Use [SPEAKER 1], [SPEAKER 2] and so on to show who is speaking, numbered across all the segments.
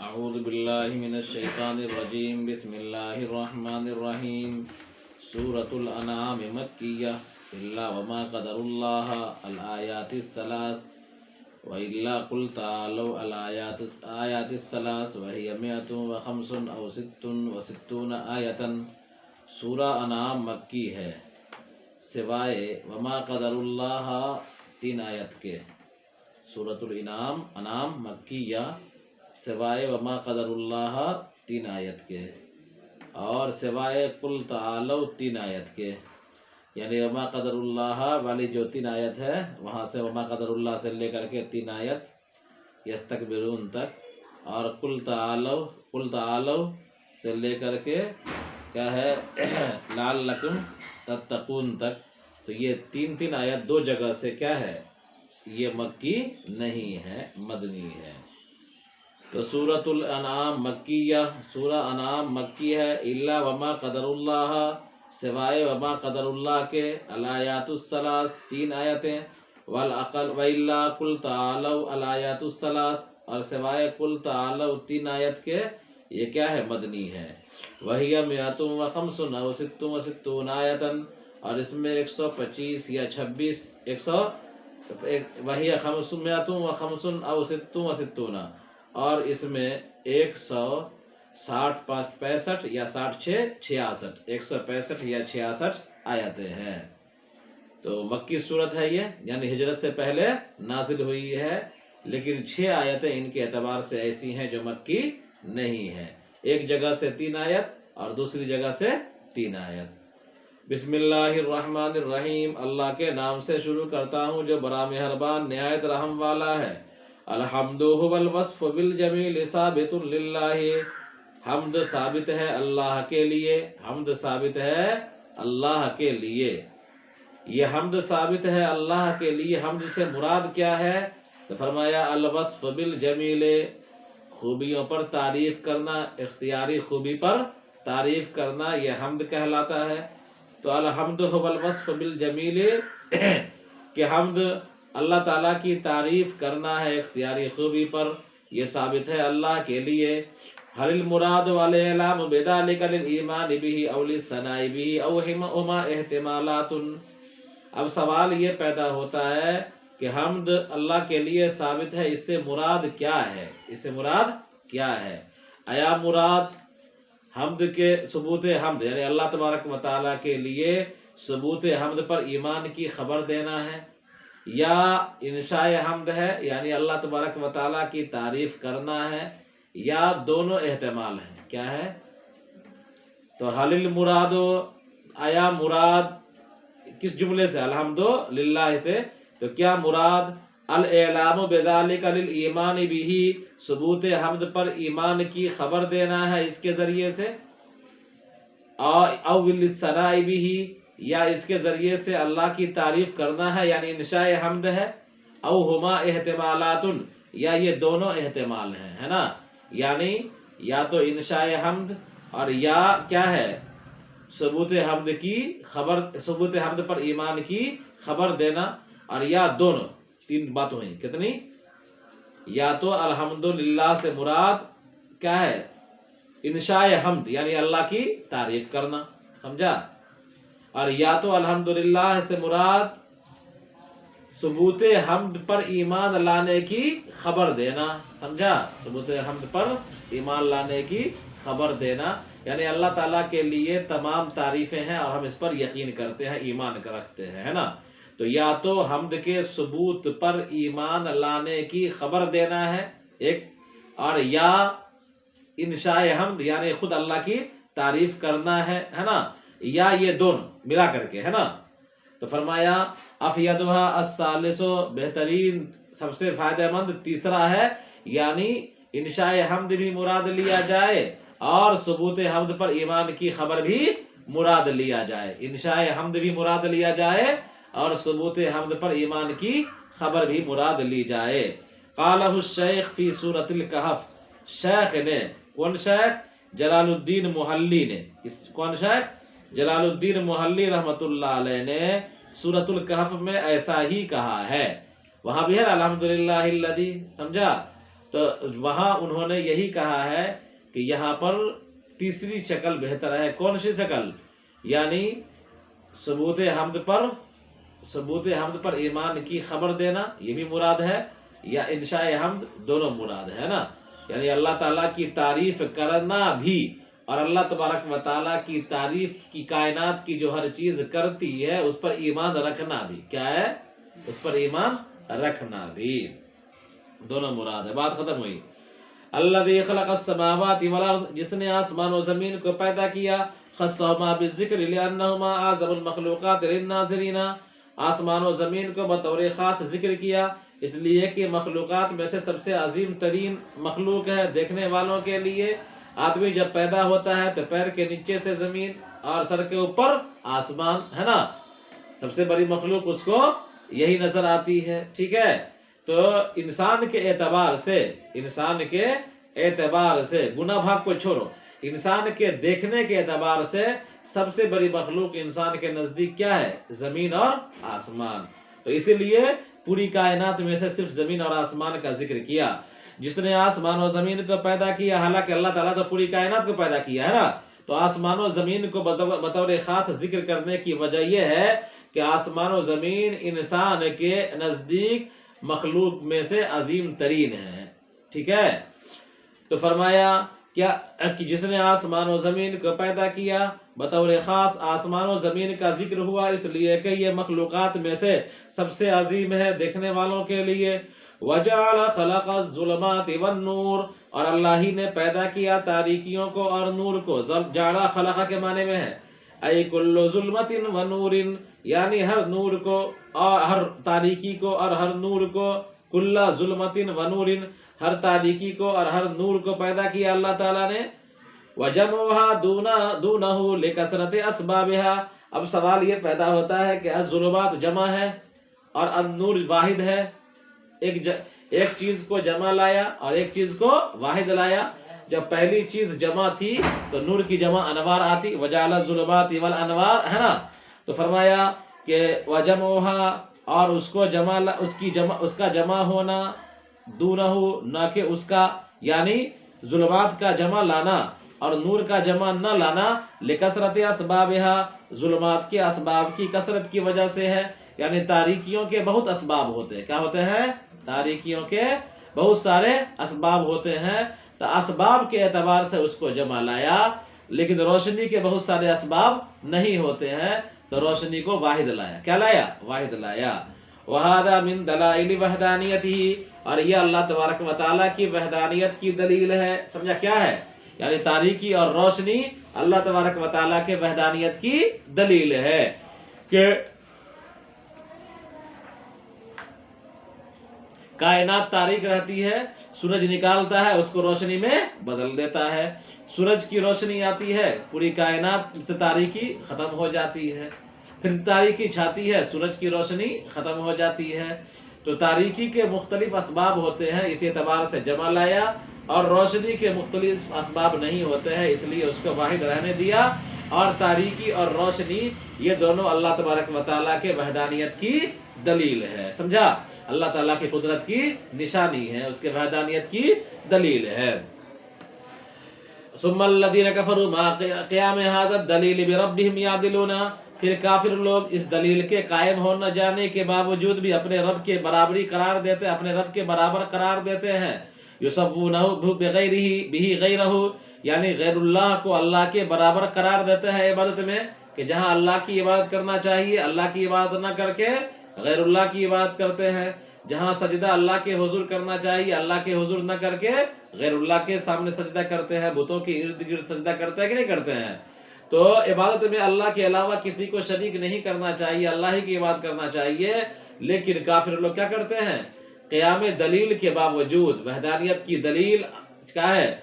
[SPEAKER 1] اعوذ باللہ من الشیطان الرجیم بسم اللہ الرحمن الرحیم سورة الانعام مکیہ الا وما قدر اللہ الآیات الثلاث وإلا قل تعالوا الآیات الثلاث وهي 105 أو 66 آیتا۔ سورہ انعام مکی ہے سوائے وما قدر اللہ 3 آیت کے۔ سورة الانعام مکیہ سوائے وما قدر اللہ 3 آیت کے، اور سوائے قل تعالوا 3 آیت کے، یعنی وما قدر اللہ والی جو 3 آیت ہے وہاں سے وما قدر اللہ سے لے کر کے 3 آیت یستکبرون تک، اور قل تعالوا سے لے کر کے کیا ہے لعلکم تتقون تک۔ تو یہ 3 آیت 2 جگہ سے کیا ہے، یہ مکی نہیں ہے، مدنی ہے۔ تو سورۃ الانعام مکیہ، سورہ انعام مکی ہے، الا وما قدر اللہ سوائے وما قدر اللہ کے، الآیات الثلاث 3 آیتیں، وإلا قل تعالوا الآیات الثلاث، اور سوائے قل تعالوا 3 آیت کے یہ کیا ہے، مدنی ہے۔ وَهِيَ 105 أو 66 آیتاً، اور اس میں 125 یا 26 وَهِيَ 505 أو 66، اور اس میں 165 یا 66 165 یا 66 آیتیں ہیں۔ تو مکی صورت ہے یہ، یعنی ہجرت سے پہلے نازل ہوئی ہے، لیکن 6 آیتیں ان کے اعتبار سے ایسی ہیں جو مکی نہیں ہیں۔ ایک جگہ سے 3 آیت اور دوسری جگہ سے 3 آیت۔ بسم اللہ الرحمن الرحیم، اللہ کے نام سے شروع کرتا ہوں جو بڑا مہربان نہایت رحم والا ہے۔ الحمد هو الوصف بالجمیل ثابت للہ، حمد ثابت ہے اللہ کے لیے، حمد ثابت ہے اللہ کے لیے۔ یہ حمد ثابت ہے اللہ کے لیے، حمد سے مراد کیا ہے؟ تو فرمایا الوصف بالجمیل، خوبیوں پر تعریف کرنا، اختیاری خوبی پر تعریف کرنا، یہ حمد کہلاتا ہے۔ تو الحمد هو الوصف بالجمیل کہ حمد اللہ تعالیٰ کی تعریف کرنا ہے اختیاری خوبی پر، یہ ثابت ہے اللہ کے لیے۔ هل المراد والاعلام بذلك للایمان به او للثناء به او هما احتمالات؟ اب سوال یہ پیدا ہوتا ہے کہ حمد اللہ کے لیے ثابت ہے، اس سے مراد کیا ہے؟ اس سے مراد کیا ہے؟ آیا مراد حمد کے ثبوت حمد، یعنی اللہ تبارک و تعالیٰ کے لیے ثبوت حمد پر ایمان کی خبر دینا ہے، یا انشاء حمد ہے یعنی اللہ تبارک و تعالیٰ کی تعریف کرنا ہے، یا دونوں احتمال ہیں؟ کیا ہے؟ تو حل المراد، آیا مراد کس جملے سے؟ الحمدللہ سے، تو کیا مراد الاعلام بذالک للایمان بھی، ثبوت حمد پر ایمان کی خبر دینا ہے اس کے ذریعے سے، او للثناء بھی، یا اس کے ذریعے سے اللہ کی تعریف کرنا ہے یعنی انشاء حمد ہے، او ہما احتمالات، یا یہ دونوں احتمال ہیں، ہے نا؟ یعنی یا تو انشاء حمد اور یا کیا ہے، ثبوت حمد کی خبر، ثبوت حمد پر ایمان کی خبر دینا، اور یا دونوں، 3 باتیں ہوئیں کتنی؟ یا تو الحمدللہ سے مراد کیا ہے، انشاء حمد یعنی اللہ کی تعریف کرنا، سمجھا؟ اور یا تو الحمدللہ سے مراد ثبوت حمد پر ایمان لانے کی خبر دینا، سمجھا؟ ثبوت حمد پر ایمان لانے کی خبر دینا، یعنی اللہ تعالیٰ کے لیے تمام تعریفیں ہیں اور ہم اس پر یقین کرتے ہیں، ایمان رکھتے ہیں، ہے نا؟ تو یا تو حمد کے ثبوت پر ایمان لانے کی خبر دینا ہے ایک، اور یا انشاء حمد یعنی خود اللہ کی تعریف کرنا ہے نا؟ یا یہ دونوں ملا کر کے، ہے نا؟ تو فرمایا افیدھا الثالث، بہترین سب سے فائدہ مند تیسرا ہے، یعنی انشاء حمد بھی مراد لیا جائے اور ثبوت حمد پر ایمان کی خبر بھی مراد لیا جائے، انشاء حمد بھی مراد لیا جائے اور ثبوت حمد پر ایمان کی خبر بھی مراد لی جائے۔ قالہ الشیخ فی سورۃ الکہف، شیخ نے، کون شیخ؟ جلال الدین محلی نے، کون شیخ؟ جلال الدین محلی رحمۃ اللہ علیہ نے سورۃ الکہف میں ایسا ہی کہا ہے، وہاں بھی ہے الحمدللہ الذی، سمجھا؟ تو وہاں انہوں نے یہی کہا ہے کہ یہاں پر تیسری شکل بہتر ہے. کون سی شکل؟ یعنی ثبوت حمد پر ایمان کی خبر دینا، یہ بھی مراد ہے، یا انشاء حمد، دونوں مراد ہے نا. یعنی اللہ تعالیٰ کی تعریف کرنا بھی، اور اللہ تبارک و تعالیٰ کی تعریف کی کائنات کی جو ہر چیز کرتی ہے اس پر ایمان رکھنا بھی. کیا ہے؟ اس پر ایمان رکھنا بھی، دونوں مراد ہے. بات ختم ہوئی. الذی خلق السماوات والارض، جس نے آسمان و زمین کو پیدا کیا. خصہما بالذکر لانہما اعظم المخلوقات للناظرین، آسمان و زمین کو بطور خاص ذکر کیا اس لیے کہ مخلوقات میں سے سب سے عظیم ترین مخلوق ہے دیکھنے والوں کے لیے. آدمی جب پیدا ہوتا ہے تو پیر کے نیچے سے زمین اور سر کے اوپر آسمان ہے نا. سب سے بڑی مخلوق اس کو یہی نظر آتی ہے. ٹھیک ہے، تو انسان کے اعتبار سے گناہ بھاگ کو چھوڑو، انسان کے دیکھنے کے اعتبار سے سب سے بڑی مخلوق انسان کے نزدیک کیا ہے؟ زمین اور آسمان. تو اسی لیے پوری کائنات میں سے صرف زمین اور آسمان کا ذکر کیا. جس نے آسمان و زمین کو پیدا کیا، حالانکہ اللہ تعالیٰ تو پوری کائنات کو پیدا کیا ہے نا. تو آسمان و زمین کو بطور خاص ذکر کرنے کی وجہ یہ ہے کہ آسمان و زمین انسان کے نزدیک مخلوق میں سے عظیم ترین ہے. ٹھیک ہے، تو فرمایا کیا کہ جس نے آسمان و زمین کو پیدا کیا، بطور خاص آسمان و زمین کا ذکر ہوا اس لیے کہ یہ مخلوقات میں سے سب سے عظیم ہے دیکھنے والوں کے لیے. وجعل خلق الظلمات والنور، اور اللہ ہی نے پیدا کیا تاریکیوں کو اور نور کو. جعل خلق کے معنی میں ہے ای کل ظلمت و نور، یعنی ہر نور کو اور ہر تاریکی کو اور ہر نور کو. کل ظلمت و نور، ہر تاریکی کو اور ہر نور کو پیدا کیا اللہ تعالیٰ نے. وجمعها دونه لکثرت اسبابها، اب سوال یہ پیدا ہوتا ہے کہ الظلمات جمع ہے اور النور واحد ہے. ایک چیز کو جمع لایا اور ایک چیز کو واحد لایا. جب پہلی چیز جمع تھی تو نور کی جمع انوار آتی، وجعل الظلمات والانوار ہے نا. تو فرمایا کہ وجمعها، اور اس کا جمع ہونا، دونہ نہ کہ اس کا، یعنی ظلمات کا جمع لانا اور نور کا جمع نہ لانا. لکثرت اسبابها، ظلمات کے اسباب کی کثرت کی وجہ سے ہے. یعنی تاریکیوں کے بہت اسباب ہوتے ہیں. کیا ہوتے ہیں؟ تاریکیوں کے بہت سارے اسباب ہوتے ہیں. تو اسباب کے اعتبار سے اس کو جمع لایا، لیکن روشنی کے بہت سارے اسباب نہیں ہوتے ہیں تو روشنی کو واحد لایا. کیا لایا؟ واحد لایا. وَهَذَا مِن دَلَائِلِ وَحْدَانِيَتِهِ، اور یہ اللہ تبارک و تعالیٰ کی وحدانیت کی دلیل ہے. سمجھا کیا ہے؟ یعنی تاریکی اور روشنی اللہ تبارک و تعالیٰ کے وحدانیت کی دلیل ہے کہ کائنات تاریک رہتی ہے، سورج نکالتا ہے اس کو روشنی میں بدل دیتا ہے. سورج کی روشنی آتی ہے، پوری کائنات سے تاریکی ختم ہو جاتی ہے. پھر تاریکی چھاتی ہے، سورج کی روشنی ختم ہو جاتی ہے. تو تاریکی کے مختلف اسباب ہوتے ہیں، اسی اعتبار سے جمع لایا. اور روشنی کے مختلف اسباب نہیں ہوتے ہیں، اس لیے اس کو واحد رہنے دیا. اور تاریکی اور روشنی یہ دونوں اللہ تبارک و تعالیٰ کے وحدانیت کی دلیل ہے. سمجھا؟ اللہ تعالیٰ کی قدرت کی نشانی ہے، اس کے وحدانیت کی دلیل ہے. ثم الذين كفروا مع قيام هذا الدليل بربهم يعدلون، پھر کافر لوگ اس دلیل کے قائم ہو نہ جانے کے باوجود بھی اپنے رب کے برابری قرار دیتے، اپنے رب کے برابر قرار دیتے ہیں. یسوونہ بغیرہ غیرہ، یعنی غیر اللہ کو اللہ کے برابر قرار دیتے ہیں عبادت میں، کہ جہاں اللہ کی عبادت کرنا چاہیے اللہ کی عبادت نہ کر کے غیر اللہ کی عبادت کرتے ہیں. جہاں سجدہ اللہ کے حضور کرنا چاہیے اللہ کے حضور نہ کر کے غیر اللہ کے سامنے سجدہ کرتے ہیں، بتوں کے ارد گرد سجدہ کرتے ہیں کہ نہیں کرتے ہیں. تو عبادت میں اللہ کے علاوہ کسی کو شریک نہیں کرنا چاہیے، اللہ ہی کی عبادت کرنا چاہیے. لیکن کافر لوگ کیا کرتے ہیں؟ قیام دلیل کے باوجود، وحدانیت کی دلیل کیا ہے؟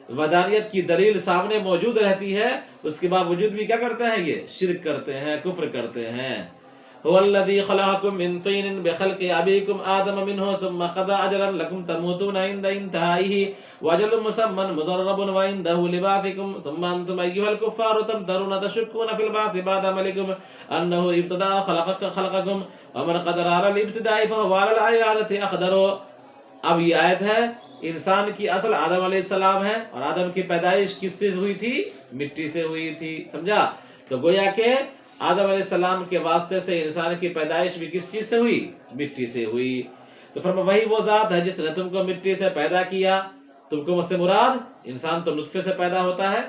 [SPEAKER 1] وحدانیت کی دلیل سامنے موجود رہتی ہے، اس کے باوجود بھی کیا کرتے ہیں؟ یہ شرک کرتے ہیں، کفر کرتے ہیں. هو الذي خلقكم من طين بخلق ابيكم آدم منه ثم قضى اجلا لكم تموتون عند انتهائه واجل مسمى مضرب وعنده لبعثكم ثم انتم ايها الكفار تمترون تشكون في البعث بعد ملكم انه ابتدأ خلقكم ومن قدر على الابتداء فهو على الاعاده اقدر. اب یہ آیت ہے انسان کی اصل آدم علیہ السلام ہے، اور آدم کی پیدائش کس سے ہوئی تھی؟ مٹی سے ہوئی تھی، سمجھا؟ تو گویا کہ آدم علیہ السلام کے واسطے سے انسان کی پیدائش بھی کس چیز سے ہوئی؟ مٹی سے ہوئی۔ تو فرما وہی وہ ذات ہے جس نے تم کو مٹی سے پیدا کیا۔ تم کو مجھ سے مراد انسان تو نطفے سے پیدا ہوتا ہے،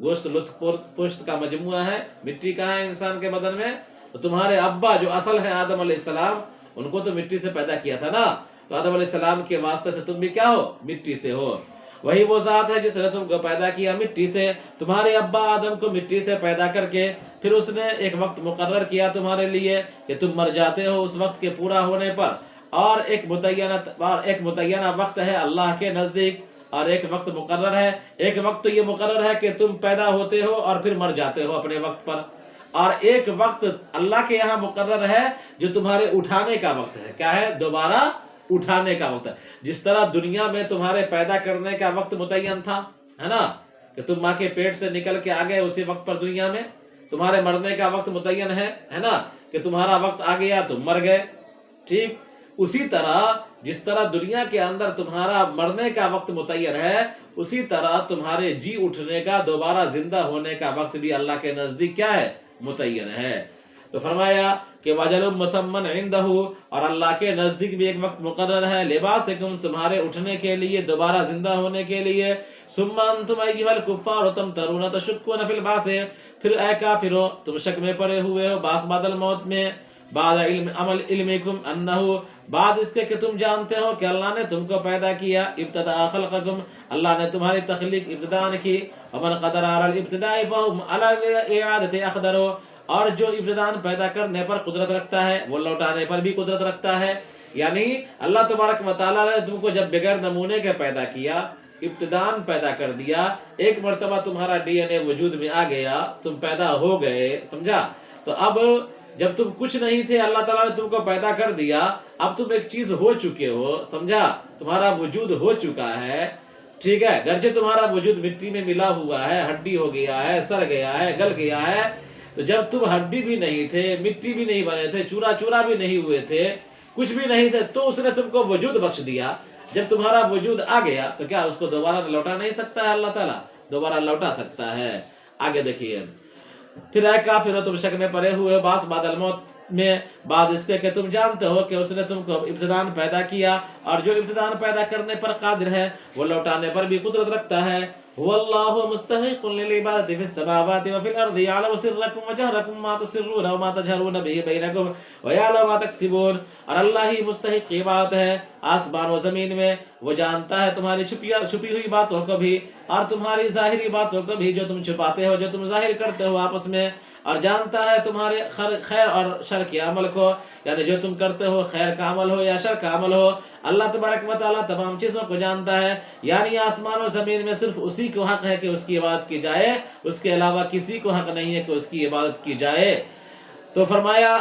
[SPEAKER 1] گوشت لطف پشت کا مجموعہ ہے، مٹی کہاں ہے انسان کے بدن میں؟ تو تمہارے ابا جو اصل ہے آدم علیہ السلام، ان کو تو مٹی سے پیدا کیا تھا نا، تو آدم علیہ السلام کے واسطے سے تم بھی کیا ہو؟ مٹی سے ہو۔ وہی وہ ذات ہے جس نے تم کو پیدا کیا مٹی سے، تمہارے ابا آدم کو مٹی سے پیدا کر کے پھر اس نے ایک وقت مقرر کیا تمہارے لیے کہ تم مر جاتے ہو اس وقت کے پورا ہونے پر، اور ایک متعینہ وقت ہے اللہ کے نزدیک، اور ایک وقت مقرر ہے۔ ایک وقت تو یہ مقرر ہے کہ تم پیدا ہوتے ہو اور پھر مر جاتے ہو اپنے وقت پر، اور ایک وقت اللہ کے یہاں مقرر ہے جو تمہارے اٹھانے کا وقت ہے۔ کیا ہے؟ دوبارہ اٹھانے کا وقت ہے۔ جس طرح دنیا میں تمہارے پیدا کرنے کا وقت متعین تھا، ہے نا، کہ تم ماں کے پیٹ سے نکل کے آ گئے اسی وقت پر دنیا میں، تمہارے مرنے کا وقت متعین ہے نا، کہ تمہارا وقت آ گیا تم مر گئے، ٹھیک؟ اسی طرح جس طرح دنیا کے اندر تمہارا مرنے کا وقت متعین ہے، اسی طرح تمہارے جی اٹھنے کا، دوبارہ زندہ ہونے کا وقت بھی اللہ کے نزدیک کیا ہے؟ متعین ہے۔ تو فرمایا کہ وَأَجَلٌ مُّسَمًّى عِندَهُ، اور اللہ کے نزدیک بھی ایک وقت مقرر ہے، لِبَاسِكُمْ، تمہارے اٹھنے کے لیے، دوبارہ زندہ ہونے کے لیے، ثُمَّ أَنْتُمْ أَيُّهَا الْكُفَّارُ تَمْتَرُونَ تَشُكُّونَ فِي الْبَعْثِ، پھر اے کافرو تم شک میں پڑے ہوئے ہو بعث بعد الموت میں، بعد علمکم انہو، بعد اس کے کہ تم جانتے ہو کہ اللہ نے تم کو پیدا کیا، ابتداء خلقکم، اللہ نے تمہاری تخلیق ابتداء کی، ومن قدر علی الابتداء فہم علی اعادت اقدر، اور جو ابتداء پیدا کرنے پر قدرت رکھتا ہے وہ لوٹانے پر بھی قدرت رکھتا ہے۔ یعنی اللہ تبارک و تعالیٰ نے تم کو جب بغیر نمونے کے پیدا کیا، ابتداء پیدا کر دیا، ایک مرتبہ تمہارا ڈی این اے وجود میں آ گیا، تم پیدا ہو گئے، سمجھا؟ تو اب جب تم کچھ نہیں تھے اللہ تعالیٰ نے تم کو پیدا کر دیا، اب تم ایک چیز ہو چکے ہو، سمجھا؟ تمہارا وجود ہو چکا ہے، ٹھیک ہے؟ گرچہ تمہارا وجود مٹی میں ملا ہوا ہے، ہڈی ہو گیا ہے، سڑ گیا ہے، گل گیا ہے، تو جب تم ہڈی بھی نہیں تھے، مٹی بھی نہیں بنے تھے، چورا چورا بھی نہیں ہوئے تھے، کچھ بھی نہیں تھے، تو اس نے تم کو وجود بخش دیا۔ جب تمہارا وجود آ گیا تو کیا اس کو دوبارہ لوٹا نہیں سکتا ہے اللہ تعالیٰ؟ دوبارہ لوٹا سکتا ہے۔ آگے دیکھیے، پھر اے کافرو تم شک میں پڑے ہوئے بعث بعد الموت میں، بعد اس کے کہ تم جانتے ہو کہ اس نے تم کو ابتداء پیدا کیا، اور جو ابتداء پیدا کرنے پر قادر ہے وہ لوٹانے پر بھی قدرت رکھتا ہے۔ هو اللہ مستحق للعبادة في السماوات وفي الأرض يعلم سركم وجهركم ما تسرون وما تجهرون به بينكم ويعلم ما تكسبون، اور اللہ ہی مستحق عبادت ہے آسمان و زمین میں، وہ جانتا ہے تمہاری چھپی ہوئی باتوں کو بھی اور تمہاری ظاہری باتوں کو بھی، جو تم چھپاتے ہو، جو تم ظاہر کرتے ہو آپس میں، اور جانتا ہے تمہارے خیر اور شر کے عمل کو، یعنی جو تم کرتے ہو خیر کا عمل ہو یا شر کا عمل ہو، اللہ تبارک و تعالیٰ تمام چیزوں کو جانتا ہے۔ یعنی آسمان و زمین میں صرف اسی کو حق ہے کہ اس کی عبادت کی جائے، اس کے علاوہ کسی کو حق نہیں ہے کہ اس کی عبادت کی جائے۔ تو فرمایا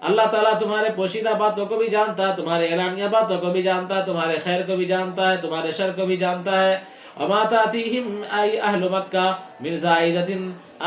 [SPEAKER 1] اللہ تعالیٰ تمہارے پوشیدہ باتوں کو بھی جانتا ہے، تمہارے اعلانیہ باتوں کو بھی جانتا ہے، تمہارے خیر کو بھی جانتا ہے، تمہارے شر کو بھی جانتا ہے۔ وما تأتيهم أي أهل مكة من زائدة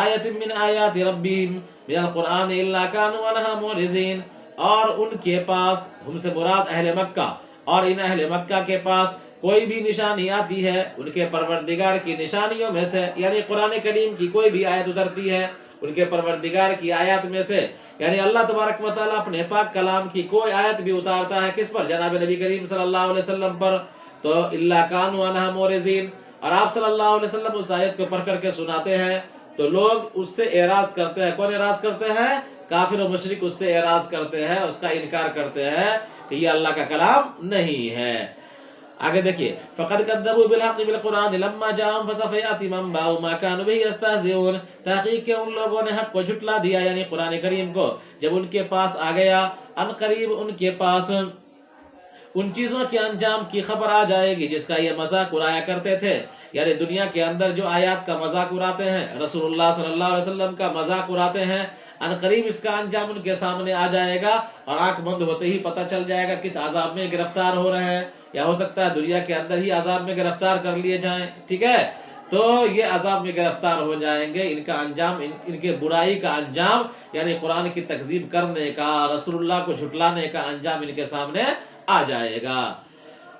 [SPEAKER 1] آية من آيات ربهم من القرآن إلا كانوا عنها معرضين، اور ان کے پاس، ہم سے مراد اہل مکہ، اور ان اہل مکہ کے پاس کوئی بھی نشانی آتی ہے ان کے پروردگار کی نشانیوں میں سے، یعنی قرآن کریم کی کوئی بھی آیت اترتی ہے ان کے پروردگار کی آیات میں سے، یعنی اللہ تبارک و تعالیٰ اپنے پاک کلام کی کوئی آیت بھی اتارتا ہے کس پر؟ جناب نبی کریم صلی اللہ علیہ وسلم پر، تو اللہ کانوا عنہا معرضین، اور آپ صلی اللہ علیہ وسلم اس آیت کو پڑھ کر کے سناتے ہیں تو لوگ اس سے اعراض کرتے ہیں۔ کون اعراض کرتے ہیں؟ کافر و مشرک اس سے اعراض کرتے ہیں، اس کا انکار کرتے ہیں کہ یہ اللہ کا کلام نہیں ہے۔ آگے دیکھیے، فقد کذبوا بالحق بالقرآن لما جاءهم فسوف يأتي من بعد ما كانوا به يستهزئون، تحقیق کہ ان لوگوں نے حق کو جھٹلا دیا، یعنی قرآن کریم کو، جب ان کے پاس آ گیا، ان قریب ان کے پاس ان چیزوں کے انجام کی خبر آ جائے گی جس کا یہ مذاق اڑایا کرتے تھے۔ یعنی دنیا کے اندر جو آیات کا مذاق اڑاتے ہیں، رسول اللہ صلی اللہ علیہ وسلم کا مذاق اڑاتے ہیں، ان قریب اس کا انجام ان کے سامنے آ جائے گا، اور آنکھ بند ہوتے ہی پتہ چل جائے گا کس عذاب میں گرفتار ہو رہے ہیں، یا ہو سکتا ہے دنیا کے اندر ہی عذاب میں گرفتار کر لیے جائیں، ٹھیک ہے؟ تو یہ عذاب میں گرفتار ہو جائیں گے، ان کا انجام، ان کے برائی کا انجام، یعنی قرآن کی تکذیب کرنے کا، رسول اللہ کو جھٹلانے کا انجام ان کے سامنے آ جائے گا۔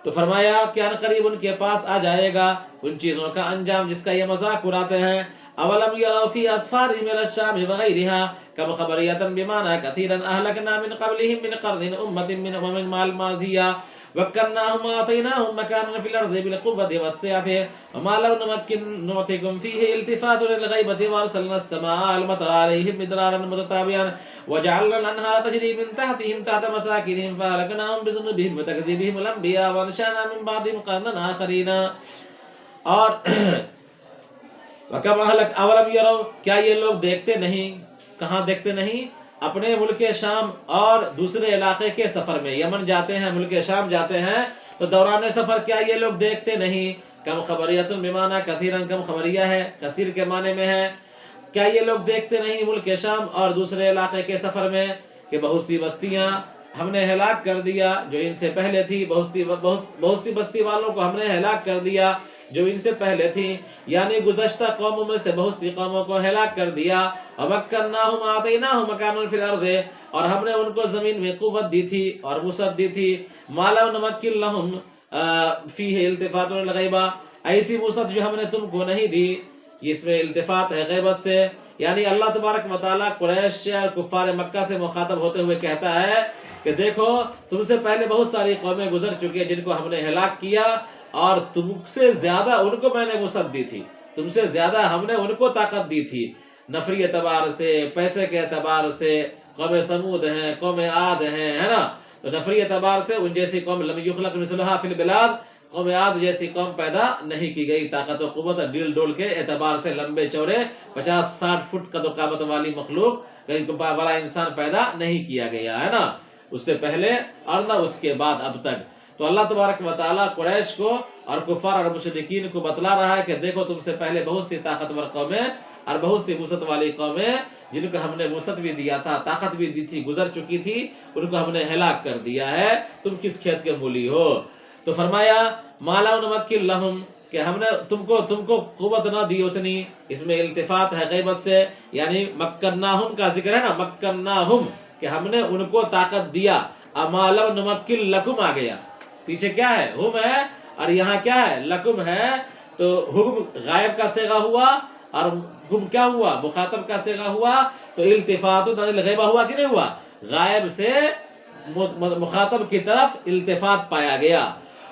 [SPEAKER 1] تو تو فرمایا کہ ان قریب ان کے پاس آ جائے گا ان چیزوں کا انجام جس کا یہ مذاق اڑاتے ہیں. اولم يروا في اسفارهم الى الشام وغيرها كم خبرية بمعنى كثيرا اهلكنا من قبلهم من قرن امة من امم الماضية وكناهم وآتيناهم مكانا في الارض بالقوة والسعة وما لو نمكن نعطيكم فيه التفات للغيبة وارسلنا السماء المطر عليهم مدرارا متتابعا وجعلنا الانهار تجري من تحتهم تحت مساكنهم فأهلكناهم بذنوبهم وتكذيبهم الانبياء وانشأنا من بعدهم قرنا آخرين. اور وَكَمْ أَهْلَكْ أَوَلَمْ يَرَوْا کیا یہ لوگ دیکھتے نہیں؟ کہاں دیکھتے نہیں؟ اپنے ملک شام اور دوسرے علاقے کے سفر میں. یمن جاتے ہیں، ملک شام جاتے ہیں تو دوران سفر کیا یہ لوگ دیکھتے نہیں؟ کم خبریت بمعنی کثیرن، کم خبریہ ہے کثیر کے معنی میں ہے. کیا یہ لوگ دیکھتے نہیں ملک شام اور دوسرے علاقے کے سفر میں کہ بہت سی بستیاں ہم نے ہلاک کر دیا جو ان سے پہلے تھی، بہت سی بستی والوں کو ہم نے ہلاک کر دیا جو ان سے پہلے تھی، یعنی گزشتہ قوموں میں سے بہت سی قوموں کو ہلاک کر دیا. وَمَكَّنَّاهُمْ وَآتَيْنَاهُمْ مَكَانًا فِي الْأَرْضِ اور ہم نے ان کو زمین میں قوت دی تھی اور وسعت دی تھی. مَا لَوْ نُمَكِّن لَهُمْ فِيهِ الْتِفَاتٌ الْغَيْبَةِ ایسی وسعت جو ہم نے تم کو نہیں دی. اس میں التفات ہے غیبت سے، یعنی اللہ تبارک و تعالیٰ قریش اور کفار مکہ سے مخاطب ہوتے ہوئے کہتا ہے کہ دیکھو تم سے پہلے بہت ساری قومیں گزر چکی ہیں جن کو ہم نے ہلاک کیا اور تم سے زیادہ ان کو میں نے وسعت دی تھی، تم سے زیادہ ہم نے ان کو طاقت دی تھی نفری اعتبار سے، پیسے کے اعتبار سے. قوم سمود ہیں، قوم عاد ہیں، ہے نا، تو نفری اعتبار سے ان جیسی قوم لم یخلق مثلھا فی البلاد، قوم عاد جیسی قوم پیدا نہیں کی گئی. طاقت و قوت ڈیل ڈول کے اعتبار سے لمبے چوڑے 50-60 فٹ قد و قامت والی مخلوق بڑا انسان پیدا نہیں کیا گیا ہے نا، اس سے پہلے اور نہ اس کے بعد اب تک. تو اللہ تبارک و تعالیٰ قریش کو اور کفار اور مشرکین کو بتلا رہا ہے کہ دیکھو تم سے پہلے بہت سی طاقتور قومیں اور بہت سی وسعت والی قومیں جن کو ہم نے وسعت بھی دیا تھا، طاقت بھی دی تھی، گزر چکی تھی، ان کو ہم نے ہلاک کر دیا ہے. تم کس کھیت کے مولی ہو؟ تو فرمایا مَا لَوْ نُمَكِّن لَهُمْ کہ ہم نے تم کو قوت نہ دی اتنی. اس میں التفات ہے غیبت سے، یعنی مکناہم کا ذکر ہے نا، مکناہم کہ ہم نے ان کو طاقت دیا. مَا لَوْ نُمَكِّن لَكُمْ آ گیا، پیچھے کیا ہے؟ ہم ہے اور یہاں کیا ہے؟ لکم ہے. تو حکم غائب کا صیغہ ہوا اور حکم کیا ہوا؟ مخاطب کا صیغہ ہوا. تو التفات الغیبہ ہوا کہ نہیں ہوا؟ غائب سے مخاطب کی طرف التفات پایا گیا.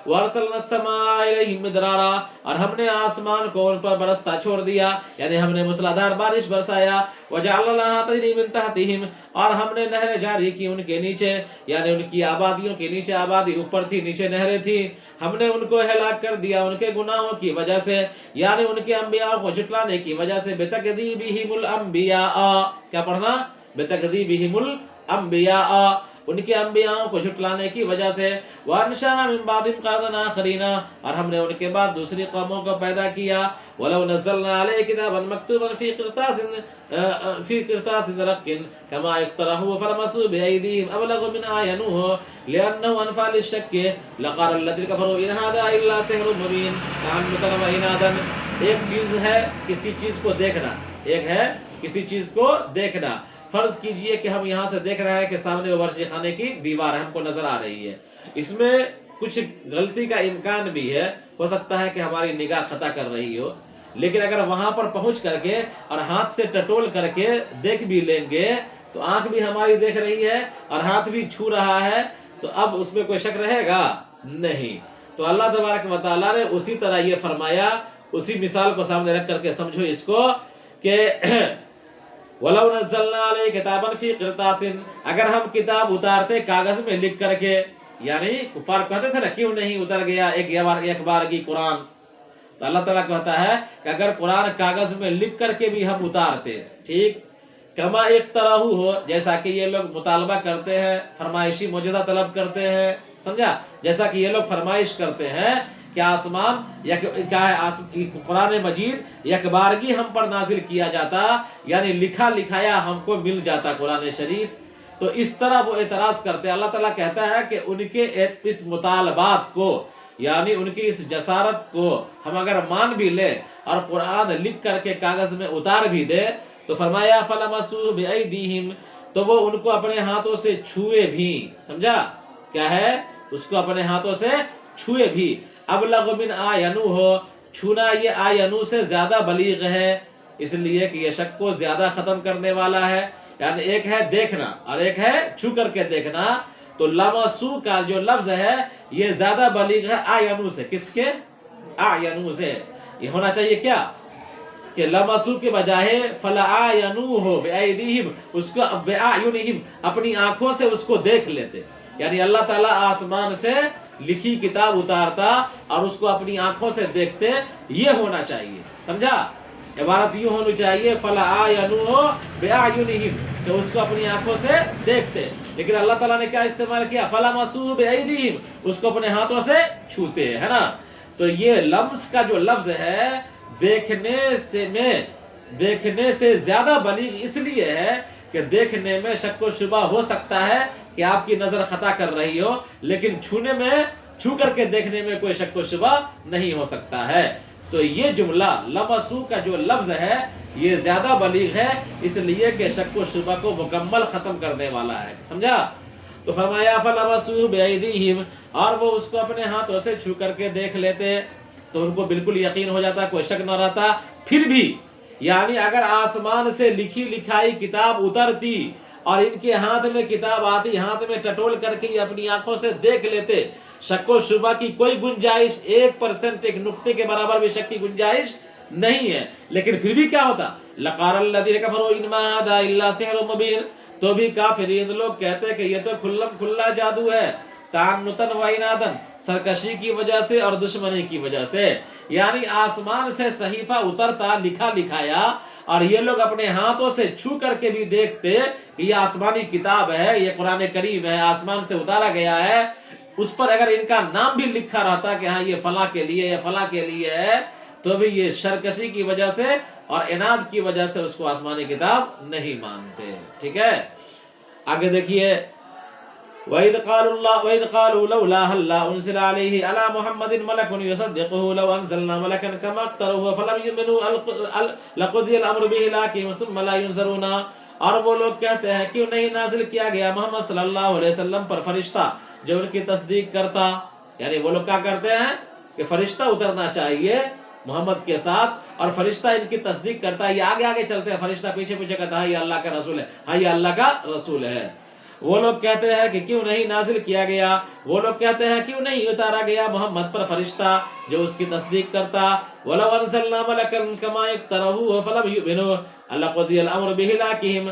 [SPEAKER 1] وَأَرْسَلْنَا السَّمَاءَ عَلَيْهِمْ مِدْرَارًا اور ہم نے آسمان کو ان پر برستا چھوڑ دیا، یعنی ہم نے موسلادھار بارش برسایا. وَجَعَلْنَا الْأَنْهَارَ تَجْرِي مِن تَحْتِهِمْ اور ہم نے نہریں جاری کی ان کے نیچے، یعنی ان کی آبادیوں کے نیچے آبادی اوپر تھی، نیچے نہریں تھی. ہم نے ان کو ہلاک کر دیا ان کے گناہوں کی وجہ سے، یعنی ان کے انبیاء کو جھٹلانے کی وجہ سے. بِتَكْذِيبِهِمُ الْأَنْبِيَاءَ کیا پڑھنا؟ بِتَكْذِيبِهِمُ الْأَنْبِيَاءَ ان کے انبیاءوں کو جھٹلانے کی وجہ سے. وَأَنشَأْنَا مِن بَعْدِهِمْ قَرْنًا آخَرِينَ اور ہم نے ان کے بعد دوسری قوموں کو پیدا کیا. وَلَوْ نَزَّلْنَا عَلَيْكَ كِتَابًا مَكْتُوبًا فِي قِرْطَاسٍ رَقٍّ كَمَا اقْتَرَحُوا فَلَمَسُوا بِأَيْدِيهِمْ أَبْلَغُ مِنْ آيَةٍ نُوحٍ لِأَنَّهُ أَنْفَعَ لِلشَّكِّ لَقَالَ الَّذِينَ كَفَرُوا إِنْ هَذَا إِلَّا سِحْرٌ مُبِينٌ تَعَمُّدًا وَعِنَادًا. ایک چیز ہے کسی چیز کو دیکھنا، ایک ہے کسی چیز کو دیکھنا. فرض کیجئے کہ ہم یہاں سے دیکھ رہے ہیں کہ سامنے ورشی خانے کی دیوار ہم کو نظر آ رہی ہے. اس میں کچھ غلطی کا امکان بھی ہے، ہو سکتا ہے کہ ہماری نگاہ خطا کر رہی ہو، لیکن اگر وہاں پر پہنچ کر کے اور ہاتھ سے ٹٹول کر کے دیکھ بھی لیں گے تو آنکھ بھی ہماری دیکھ رہی ہے اور ہاتھ بھی چھو رہا ہے، تو اب اس میں کوئی شک رہے گا نہیں. تو اللہ تبارک و تعالیٰ نے اسی طرح یہ فرمایا، اسی مثال کو سامنے رکھ کر کے سمجھو اس کو کہ وَلَوْ نَزَّلْنَا عَلَيْكَ كِتَابًا فِي قِرْطَاسٍ اگر ہم کتاب اتارتے کاغذ میں لکھ کر کے، یعنی کفار کہتے تھے نا کیوں نہیں اتر گیا ایک بار کی قرآن. تو اللہ تعالیٰ کہتا ہے کہ اگر قرآن کاغذ میں لکھ کر کے بھی ہم اتارتے، ٹھیک، کما اقتراحو ہو جیسا کہ یہ لوگ مطالبہ کرتے ہیں، فرمائشی معجزہ طلب کرتے ہیں، سمجھا، جیسا کہ یہ لوگ فرمائش کرتے ہیں کہ آسمان کیا ہے، قرآن مجید یک بارگی ہم پر نازل کیا جاتا، یعنی لکھا لکھایا ہم کو مل جاتا قرآن شریف. تو اس طرح وہ اعتراض کرتے. اللہ تعالیٰ کہتا ہے کہ ان کے اس مطالبات کو، یعنی ان کی اس جسارت کو ہم اگر مان بھی لیں اور قرآن لکھ کر کے کاغذ میں اتار بھی دے تو فرمایا فَلَمَسُوا بِأَيْدِيهِمْ تو وہ ان کو اپنے ہاتھوں سے چھوئے بھی. سمجھا کیا ہے؟ اس کو اپنے ہاتھوں سے چھوئے بھی، ابلغ من آینو ہو، چھونا یہ آینو سے زیادہ بلیغ ہے، اس لیے کہ یہ شک کو زیادہ ختم کرنے والا ہے. یعنی ایک ہے دیکھنا اور ایک ہے چھو کر کے دیکھنا، تو لمسو کا جو لفظ ہے یہ زیادہ بلیغ ہے آینو سے. کس کے؟ آینو سے. یہ ہونا چاہیے کیا کہ لمسو کے بجائے فلعاینوہ بأیدیہم، اس کو بأعینہم، اپنی آنکھوں سے اس کو دیکھ لیتے. یعنی اللہ تعالیٰ آسمان سے لکھی کتاب اتارتا اور اس کو اپنی آنکھوں سے دیکھتے، یہ ہونا چاہیے. سمجھا؟ عبارت یوں ہونی چاہیے فلعاینوہ بأعینہم، کہ اس کو اپنی آنکھوں سے دیکھتے. لیکن اللہ تعالیٰ نے کیا استعمال کیا؟ فلمسوہ بأیدیہم، اس کو اپنے ہاتھوں سے چھوتے، ہے نا. تو یہ لمس کا جو لفظ ہے دیکھنے سے زیادہ بلیغ اس لیے ہے کہ دیکھنے میں شک و شبہ ہو سکتا ہے کہ آپ کی نظر خطا کر رہی ہو، لیکن چھو کر کے دیکھنے میں کوئی شک و شبہ نہیں ہو سکتا ہے. تو یہ جملہ لمسو کا جو لفظ ہے یہ زیادہ بلیغ ہے، اس لیے کہ شک و شبہ کو مکمل ختم کرنے والا ہے. سمجھا؟ تو فرمایا فلمسوہ بأیدیہم، اور وہ اس کو اپنے ہاتھوں سے چھو کر کے دیکھ لیتے تو ان کو بالکل یقین ہو جاتا، کوئی شک نہ رہتا. پھر بھی یعنی اگر آسمان سے لکھی لکھائی کتاب اترتی اور ان کے ہاتھ میں کتاب آتی، ہاتھ میں ٹٹول کر کے یہ اپنی آنکھوں سے دیکھ لیتے، شک و شبہ کی کوئی گنجائش 1%، ایک نقطے کے برابر بھی شک کی گنجائش نہیں ہے. لیکن پھر بھی کیا ہوتا؟ لقال الذین کفروا ان ما ھذا الا سحر مبین، تو بھی کافرین لوگ کہتے کہ یہ تو کھلم کھلا جادو ہے، تعنتاً و عناداً، سرکشی کی وجہ سے اور دشمنی کی وجہ سے. یعنی آسمان سے صحیفہ اترتا لکھا لکھایا اور یہ لوگ اپنے ہاتھوں سے چھو کر کے بھی دیکھتے کہ یہ آسمانی کتاب ہے، یہ قرآن کریم ہے، آسمان سے اتارا گیا ہے. اس پر اگر ان کا نام بھی لکھا رہتا کہ ہاں یہ فلاں کے لیے، یہ فلاں کے لیے ہے، تو بھی یہ سرکشی کی وجہ سے اور عناد کی وجہ سے اس کو آسمانی کتاب نہیں مانتے. ٹھیک ہے، آگے دیکھیے. وَإِذْ قَالُوا لَوْلَا هَلَّا أُنزِلَ عَلَيْهِ عَلَى مُحَمَّدٍ مَلَكٌ يُصَدِّقُهُ لَوْ أَنزَلْنَا مَلَكًا كَمَا اقْتَرَحُوا فَلَمْ يُؤْمِنُوا لَقُضِيَ الْأَمْرُ بِإِلَٰهِهِمْ ثُمَّ لَا يُنظَرُونَ. اور وہ لوگ کہتے ہیں کیوں نہیں نازل کیا گیا محمد صلی اللہ علیہ وسلم پر فرشتہ جو ان کی تصدیق کرتا. یعنی وہ لوگ کیا کرتے ہیں کہ فرشتہ اترنا چاہیے محمد کے ساتھ اور فرشتہ ان کی تصدیق کرتا ہے. یہ آگے آگے چلتے ہیں، فرشتہ پیچھے پیچھے کہتا ہے یہ اللہ کا رسول ہے، ہاں یہ اللہ کا رسول ہے. وہ لوگ کہتے ہیں کہ کیوں نہیں نازل کیا گیا، وہ لوگ کہتے ہیں کیوں نہیں اتارا گیا محمد پر فرشتہ جو اس کی تصدیق کرتا. وَلَوْ أَنزَلْنَا مَلَكًا كَمَا اقْتَرَحُوا فَلَمْ يُؤْمِنُوا لَقُضِيَ الْأَمْرُ بِإِلَٰهِهِمْ.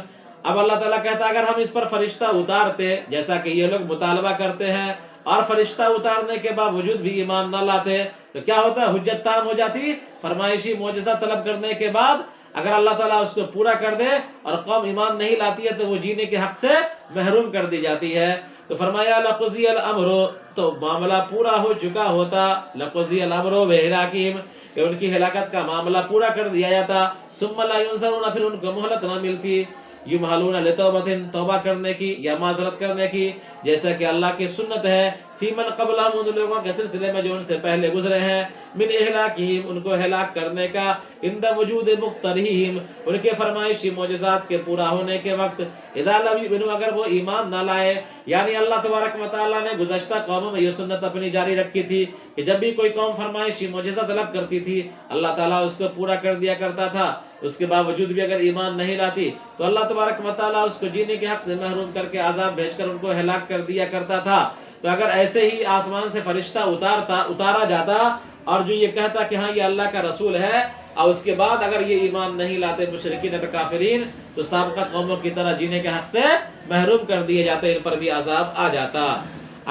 [SPEAKER 1] اب اللہ تعالیٰ کہتا اگر ہم اس پر فرشتہ اتارتے جیسا کہ یہ لوگ مطالبہ کرتے ہیں اور فرشتہ اتارنے کے باوجود بھی ایمان نہ لاتے تو کیا ہوتا؟ حجت تام ہو جاتی. فرمائشی معجزہ طلب کرنے کے بعد اگر اللہ تعالیٰ اس کو پورا کر دے اور قوم ایمان نہیں لاتی ہے تو وہ جینے کے حق سے محروم کر دی جاتی ہے. تو فرمایا لَقُضِيَ الْأَمْرُ، تو معاملہ پورا ہو چکا ہوتا. لَقُضِيَ الْأَمْرُ بِإِلَٰهِهِمْ، کہ ان کی ہلاکت کا معاملہ پورا کر دیا جاتا. ثُمَّ لَا يُنصَرُونَ، پھر ان کو مہلت نہ ملتی. یمحلون لتوبۃ، توبہ کرنے کی یا معذرت کرنے کی، جیسا کہ اللہ کی سنت ہے. فی من قبلہم، ان لوگوں کے سلسلے میں جو ان سے پہلے گزرے ہیں. من اہلاکہم، ان کو ہلاک کرنے کا. عند وجود مقترہم، ان کے فرمائشی معجزات کے پورا ہونے کے وقت. اذا لم یؤمنوا، اگر وہ ایمان نہ لائے. یعنی اللہ تبارک و تعالیٰ نے گزشتہ قوموں میں یہ سنت اپنی جاری رکھی تھی کہ جب بھی کوئی قوم فرمائشی معجزہ طلب کرتی تھی اللہ تعالیٰ اس کو پورا کر دیا کرتا تھا. اس کے باوجود بھی اگر ایمان نہیں لاتی تو اللہ تبارک و تعالیٰ اس کو جینے کے حق سے محروم کر کے عذاب بھیج کر ان کو ہلاک کر دیا کرتا تھا. تو اگر ایسے ہی آسمان سے فرشتہ اتارا جاتا اور جو یہ کہتا کہ ہاں یہ اللہ کا رسول ہے اور اس کے بعد اگر یہ ایمان نہیں لاتے مشرکین اور کافرین تو سابقہ قوموں کی طرح جینے کے حق سے محروم کر دیے جاتے، ان پر بھی عذاب آ جاتا.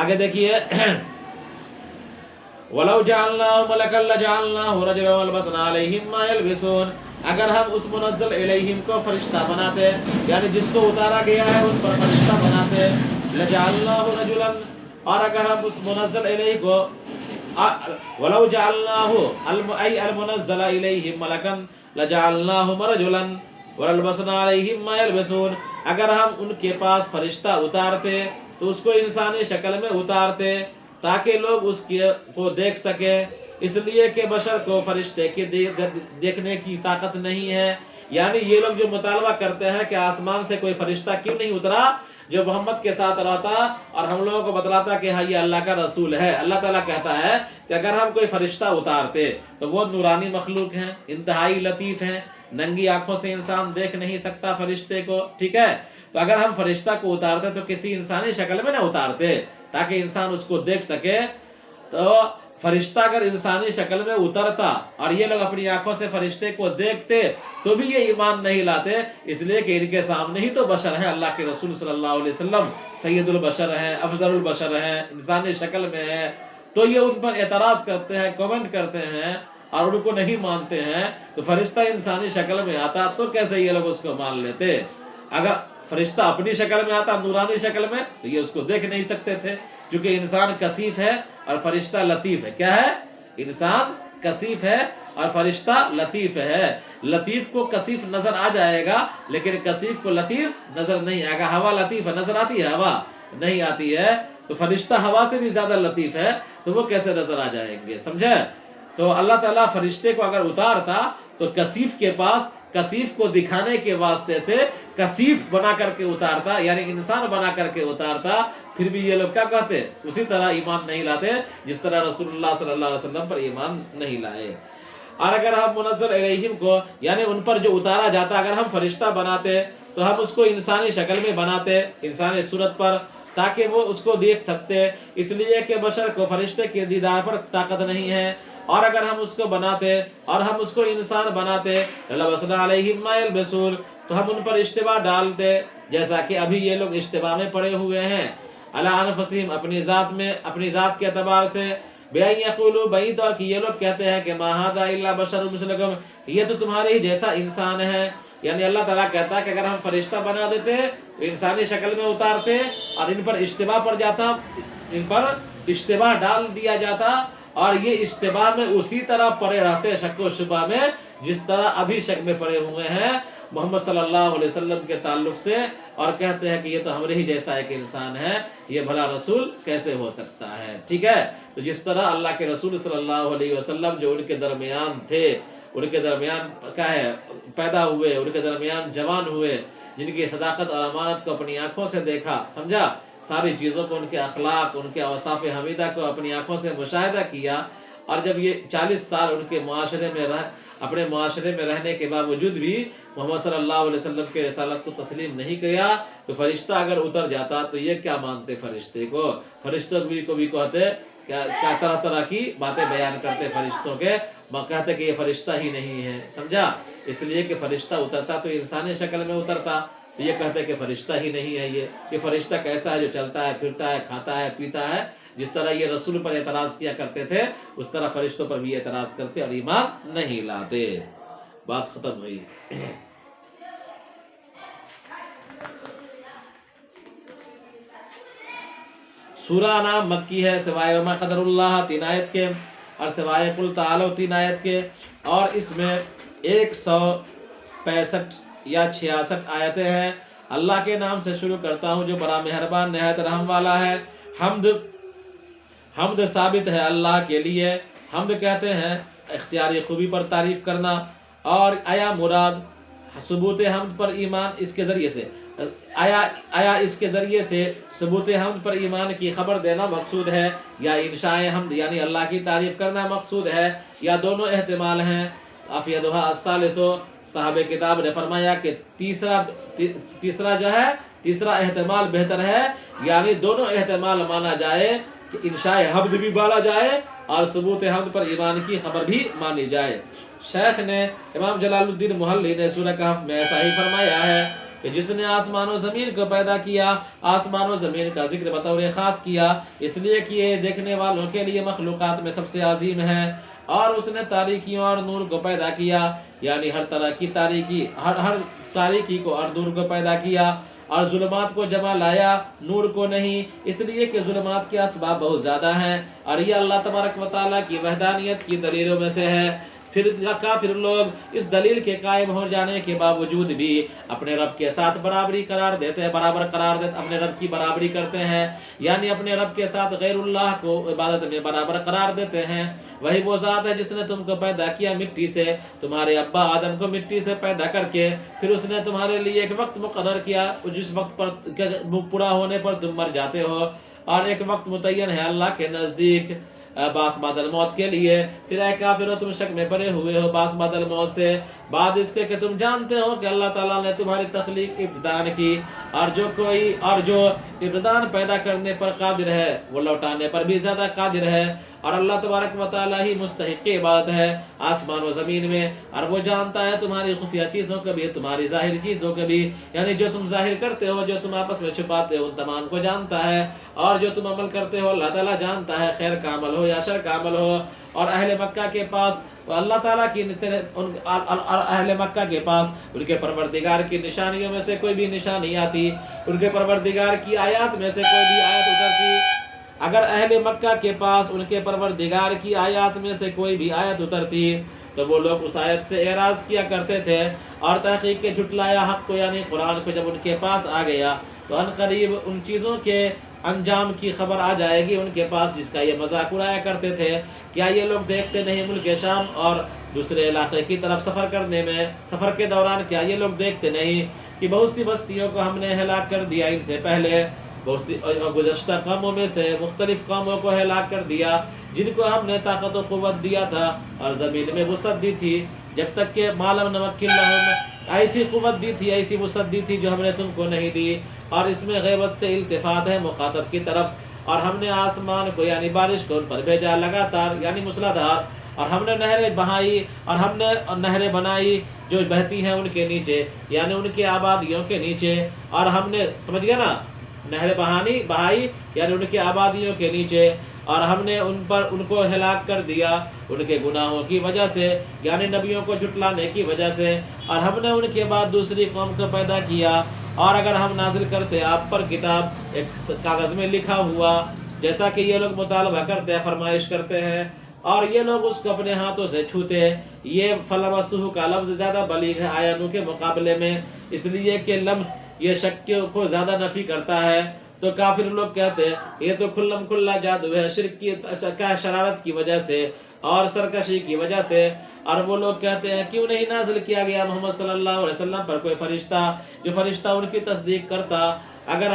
[SPEAKER 1] آگے دیکھیے وَلَوْ جَعَلْنَاهُ مَلَكًا لَجَعَلْنَاهُ رَجُلًا وَلَبَسْنَا عَلَيْهِمْ مَا يَلْبِسُونَ. اگر ہم اس منزل الیہم کو فرشتہ بناتے، یعنی جس کو اتارا گیا ہے ان پر فرشتہ بناتے. لَجَعَلْنَاهُ رَجُلًا، اور اگر ہم اس منزل الیہ کو وَلَوْ جَعَلْنَاهُ أي المنزل إليهم مَلَكًا لَجَعَلْنَاهُ رَجُلًا وَلَلْبَسْنَا عَلَيْهِمْ مَا يَلْبِسُونَ. اگر ہم ان کے پاس فرشتہ اتارتے تو اس کو انسانی شکل میں اتارتے تاکہ لوگ اس کو دیکھ سکے، اس لیے کہ بشر کو فرشتے کے دیکھنے کی طاقت نہیں ہے. یعنی یہ لوگ جو مطالبہ کرتے ہیں کہ آسمان سے کوئی فرشتہ کیوں نہیں اترا، جو محمد کے ساتھ رہتا اور ہم لوگوں کو بتلاتا کہ ہاں یہ اللہ کا رسول ہے۔ اللہ تعالیٰ کہتا ہے کہ اگر ہم کوئی فرشتہ اتارتے تو وہ نورانی مخلوق ہیں، انتہائی لطیف ہیں، ننگی آنکھوں سے انسان دیکھ نہیں سکتا فرشتے کو، ٹھیک ہے؟ تو اگر ہم فرشتہ کو اتارتے تو کسی انسانی شکل میں نہ اتارتے تاکہ انسان اس کو دیکھ سکے۔ تو فرشتہ اگر انسانی شکل میں اترتا اور یہ لوگ اپنی آنکھوں سے فرشتے کو دیکھتے تو بھی یہ ایمان نہیں لاتے، اس لیے کہ ان کے سامنے ہی تو بشر ہیں، اللہ کے رسول صلی اللہ علیہ وسلم سید البشر ہیں، افضل البشر ہیں، انسانی شکل میں ہیں۔ تو یہ ان پر اعتراض کرتے ہیں، کمنٹ کرتے ہیں اور ان کو نہیں مانتے ہیں۔ تو فرشتہ انسانی شکل میں آتا تو کیسے یہ لوگ اس کو مان لیتے؟ اگر فرشتہ اپنی شکل میں آتا، نورانی شکل میں، تو یہ اس کو دیکھ نہیں سکتے تھے، کیونکہ انسان کثیف ہے اور فرشتہ لطیف ہے۔ کیا ہے؟ انسان کثیف ہے اور فرشتہ لطیف ہے۔ لطیف کو کثیف نظر آ جائے گا لیکن کثیف کو لطیف نظر نہیں آئے گا۔ ہوا لطیف ہے، نظر آتی ہے؟ ہوا نہیں آتی ہے۔ تو فرشتہ ہوا سے بھی زیادہ لطیف ہے تو وہ کیسے نظر آ جائیں گے؟ سمجھے؟ تو اللہ تعالیٰ فرشتے کو اگر اتارتا تو کثیف کے پاس کثیف کو دکھانے کے واسطے سے کثیف بنا کر کے اتارتا، یعنی انسان بنا کر کے اتارتا، پھر بھی یہ لوگ کیا کہتے؟ اسی طرح ایمان نہیں لاتے جس طرح رسول اللہ صلی اللہ علیہ وسلم پر ایمان نہیں لائے۔ اور اگر ہم منزل علیہم کو یعنی ان پر جو اتارا جاتا اگر ہم فرشتہ بناتے تو ہم اس کو انسانی شکل میں بناتے، انسانی صورت پر، تاکہ وہ اس کو دیکھ سکتے، اس لیے کہ بشر کو فرشتے کے دیدار پر طاقت نہیں ہے۔ اور اگر ہم اس کو بناتے اور ہم اس کو انسان بناتے لَلَبَسْنَا عَلَيْهِمْ مَا يَلْبِسُونَ، تو ہم ان پر اشتباہ ڈالتے جیسا کہ ابھی یہ لوگ اشتباہ میں پڑے ہوئے ہیں، عَلَىٰ أَنفُسِهِمْ اپنی ذات میں، اپنی ذات کے اعتبار سے، بِأَن يَقُولُوا بعید اور کہ یہ لوگ کہتے ہیں کہ مَا هَٰذَا إِلَّا بَشَرٌ مِثْلُكُمْ، یہ تو تمہارے ہی جیسا انسان ہے۔ یعنی اللہ تعالیٰ کہتا ہے کہ اگر ہم فرشتہ بنا دیتے تو انسانی شکل میں اتارتے اور ان پر اشتباہ پڑ جاتا، ان پر اشتباہ ڈال دیا جاتا اور یہ اشتباہ میں اسی طرح پڑے رہتے، شک و شبہ میں، جس طرح ابھی شک میں پڑے ہوئے ہیں محمد صلی اللہ علیہ وسلم کے تعلق سے، اور کہتے ہیں کہ یہ تو ہمارے ہی جیسا ایک انسان ہے، یہ بھلا رسول کیسے ہو سکتا ہے؟ ٹھیک ہے؟ تو جس طرح اللہ کے رسول صلی اللہ علیہ وسلم جو ان کے درمیان تھے، ان کے درمیان کیا ہے پیدا ہوئے، ان کے درمیان جوان ہوئے، جن کی صداقت اور امانت کو اپنی آنکھوں سے دیکھا، سمجھا، ساری چیزوں کو، ان کے اخلاق، ان کے اوصاف حمیدہ کو اپنی آنکھوں سے مشاہدہ کیا، اور جب یہ 40 سال ان کے معاشرے میں اپنے معاشرے میں رہنے کے باوجود بھی محمد صلی اللہ علیہ وسلم کے رسالت کو تسلیم نہیں کیا، تو فرشتہ اگر اتر جاتا تو یہ کیا مانتے فرشتے کو؟ فرشتوں کو بھی کہتے کیا طرح طرح کی باتیں بیان کرتے فرشتوں کے، کہتے کہ یہ فرشتہ ہی نہیں ہے، سمجھا؟ اس لیے کہ فرشتہ اترتا تو انسانی شکل میں اترتا، تو یہ کہتے کہ فرشتہ ہی نہیں ہے، یہ فرشتہ کیسا ہے جو چلتا ہے، پھرتا ہے، کھاتا ہے، پیتا ہے؟ جس طرح یہ رسول پر اعتراض کیا کرتے تھے اس طرح فرشتوں پر بھی اعتراض کرتے اور ایمان نہیں لاتے۔ بات ختم ہوئی۔ سورہ نام مکی ہے، سوائے وما قدر اللہ 3 آیت کے، اور سوائے قل تعالوا 3 آیت کے، اور اس میں 165 یا 66 آیتیں ہیں۔ اللہ کے نام سے شروع کرتا ہوں جو بڑا مہربان نہایت رحم والا ہے۔ حمد ثابت ہے اللہ کے لیے۔ حمد کہتے ہیں اختیاری خوبی پر تعریف کرنا، اور آیا مراد ثبوت حمد پر ایمان اس کے ذریعے سے، آیا اس کے ذریعے سے ثبوت حمد پر ایمان کی خبر دینا مقصود ہے، یا انشاء حمد یعنی اللہ کی تعریف کرنا مقصود ہے، یا دونوں احتمال ہیں؟ افیدھا الثالث، صاحب کتاب نے فرمایا کہ تیسرا جو ہے، تیسرا احتمال بہتر ہے، یعنی دونوں احتمال مانا جائے کہ انشاء حمد بھی بالا جائے اور ثبوت حمد پر ایمان کی خبر بھی مانی جائے۔ شیخ نے امام جلال الدین محلی نے سورہ کہف میں ایسا ہی فرمایا ہے کہ جس نے آسمان و زمین کو پیدا کیا، آسمان و زمین کا ذکر بطور خاص کیا اس لیے کہ یہ دیکھنے والوں کے لیے مخلوقات میں سب سے عظیم ہے، اور اس نے تاریکیوں اور نور کو پیدا کیا، یعنی ہر طرح کی تاریکی، ہر تاریکی کو اور نور کو پیدا کیا، اور ظلمات کو جمع لایا، نور کو نہیں، اس لیے کہ ظلمات کے اسباب بہت زیادہ ہیں، اور یہ اللہ تبارک و تعالیٰ کی وحدانیت کی دلیلوں میں سے ہے پھر کافر لوگ اس دلیل کے قائم ہو جانے کے باوجود بھی اپنے رب کے ساتھ برابری قرار دیتے ہیں، برابر قرار دیتے، اپنے رب کی برابری کرتے ہیں، یعنی اپنے رب کے ساتھ غیر اللہ کو عبادت میں برابر قرار دیتے ہیں۔ وہی وہ ذات ہے جس نے تم کو پیدا کیا مٹی سے، تمہارے ابا آدم کو مٹی سے پیدا کر کے پھر اس نے تمہارے لیے ایک وقت مقرر کیا، جس وقت پر پورا ہونے پر تم مر جاتے ہو، اور ایک وقت متعین ہے اللہ کے نزدیک باس بعد الموت کے لیے۔ پھر اے کافرو تم شک میں پڑے ہوئے ہو باس بعد الموت سے، بعد اس کے کہ تم جانتے ہو کہ اللہ تعالیٰ نے تمہاری تخلیق ابتدان کی، اور جو ابتدان پیدا کرنے پر قادر ہے وہ لوٹانے پر بھی زیادہ قادر ہے، اور اللہ تبارک و تعالیٰ ہی مستحق عبادت ہے آسمان و زمین میں، اور وہ جانتا ہے تمہاری خفیہ چیزوں کو بھی تمہاری ظاہری چیزوں کو بھی، یعنی جو تم ظاہر کرتے ہو، جو تم آپس میں چھپاتے ہو، ان تمام کو جانتا ہے، اور جو تم عمل کرتے ہو اللہ تعالیٰ جانتا ہے، خیر کا عمل ہو یا شر کا عمل ہو۔ اور اہل مکہ کے پاس اللہ تعالیٰ کی اہل مکہ کے پاس ان کے پروردگار کی نشانیوں میں سے کوئی بھی نشانی آتی، ان کے پروردگار کی آیات میں سے کوئی بھی آیت اترتی، اگر اہل مکہ کے پاس ان کے پروردگار کی آیات میں سے کوئی بھی آیت اترتی تو وہ لوگ اس آیت سے اعراض کیا کرتے تھے، اور تحقیق کے جھٹلایا حق کو یعنی قرآن کو جب ان کے پاس آ گیا تو ان قریب ان چیزوں کے انجام کی خبر آ جائے گی ان کے پاس جس کا یہ مذاق اڑایا کرتے تھے۔ کیا یہ لوگ دیکھتے نہیں ملک شام اور دوسرے علاقے کی طرف سفر کے دوران کیا یہ لوگ دیکھتے نہیں کہ بہت سی بستیوں کو ہم نے ہلاک کر دیا ان سے پہلے، بہت سی گزشتہ قوموں میں سے مختلف قوموں کو ہلاک کر دیا جن کو ہم نے طاقت و قوت دیا تھا اور زمین میں وسعت دی تھی، جب تک کہ معلوم نمکن لہم، ایسی قوت دی تھی، ایسی وسعت دی تھی جو ہم نے تم کو نہیں دی۔ اور اس میں غیبت سے التفات ہے مخاطب کی طرف، اور ہم نے آسمان کو یعنی بارش کو ان پر بھیجا لگاتار یعنی موسلادھار، اور ہم نے نہریں بہائی، اور ہم نے نہریں بنائی جو بہتی ہیں ان کے نیچے یعنی ان کی آبادیوں کے نیچے، اور ہم نے سمجھ گیا نا، نہر بہائی یعنی ان کی آبادیوں کے نیچے، اور ہم نے ان کو ہلاک کر دیا ان کے گناہوں کی وجہ سے یعنی نبیوں کو جھٹلانے کی وجہ سے، اور ہم نے ان کے بعد دوسری قوم کو پیدا کیا۔ اور اگر ہم نازل کرتے آپ پر کتاب ایک کاغذ میں لکھا ہوا، جیسا کہ یہ لوگ مطالبہ کرتے ہیں، فرمائش کرتے ہیں، اور یہ لوگ اس کو اپنے ہاتھوں سے چھوتے، یہ فلمسہ کا لفظ زیادہ بلیغ ہے آیانوں کے مقابلے میں، اس لیے کہ لمس یہ شک کو زیادہ نفی کرتا ہے۔ تو کافر لوگ کہتے ہیں یہ تو کھلم کھلا جادو ہے، شرک کی شرارت کی وجہ سے اور سرکشی کی وجہ سے، اور وہ لوگ کہتے ہیں کیوں نہیں نازل کیا گیا محمد صلی اللہ علیہ وسلم پر کوئی فرشتہ جو فرشتہ ان کی تصدیق کرتا، اگر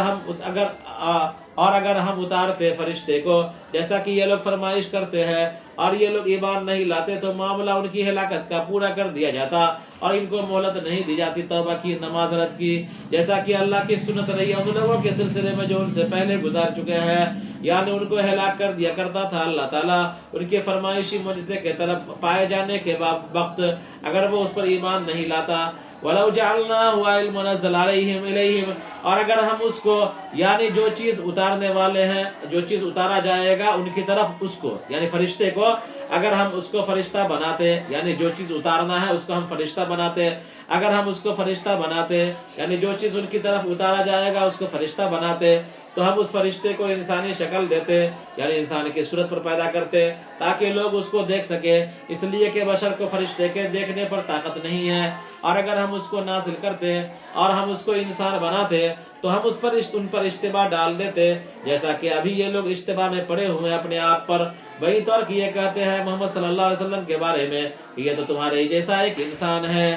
[SPEAKER 1] ہم اتارتے فرشتے کو جیسا کہ یہ لوگ فرمائش کرتے ہیں اور یہ لوگ ایمان نہیں لاتے تو معاملہ ان کی ہلاکت کا پورا کر دیا جاتا اور ان کو مہلت نہیں دی جاتی توبہ کی، معذرت کی، جیسا کہ اللہ کی سنت رہی ہے ان لوگوں کے سلسلے میں جو ان سے پہلے گزار چکے ہیں، یعنی ان کو ہلاک کر دیا کرتا تھا اللہ تعالیٰ ان کے فرمائشی معجزے کے طرف پائے جانے کے وقت اگر وہ اس پر ایمان نہیں لاتا۔ وَلَوْ جَعَلْنَاهُ عِلْمًا نَزَّلَ عَلَيْهِمْ إِلَيْهِمْ، اور اگر ہم اس کو یعنی جو چیز اتارنے والے ہیں، جو چیز اتارا جائے گا ان کی طرف اس کو یعنی فرشتے کو، اگر ہم اس کو فرشتہ بناتے یعنی جو چیز اتارنا ہے اس کو ہم فرشتہ بناتے، اگر ہم اس کو فرشتہ بناتے یعنی جو چیز ان کی طرف اتارا جائے گا اس کو فرشتہ بناتے تو ہم اس فرشتے کو انسانی شکل دیتے یعنی انسان کی صورت پر پیدا کرتے تاکہ لوگ اس کو دیکھ سکے، اس لیے کہ بشر کو فرشتے کے دیکھنے پر طاقت نہیں ہے، اور اگر ہم اس کو نازل کرتے اور ہم اس کو انسان بناتے تو ہم ان پر اشتباہ ڈال دیتے، جیسا کہ ابھی یہ لوگ اشتباہ میں پڑے ہوئے ہیں اپنے آپ پر، وہی طور کہ یہ کہتے ہیں محمد صلی اللہ علیہ وسلم کے بارے میں یہ تو تمہارے ہی جیسا ایک انسان ہے۔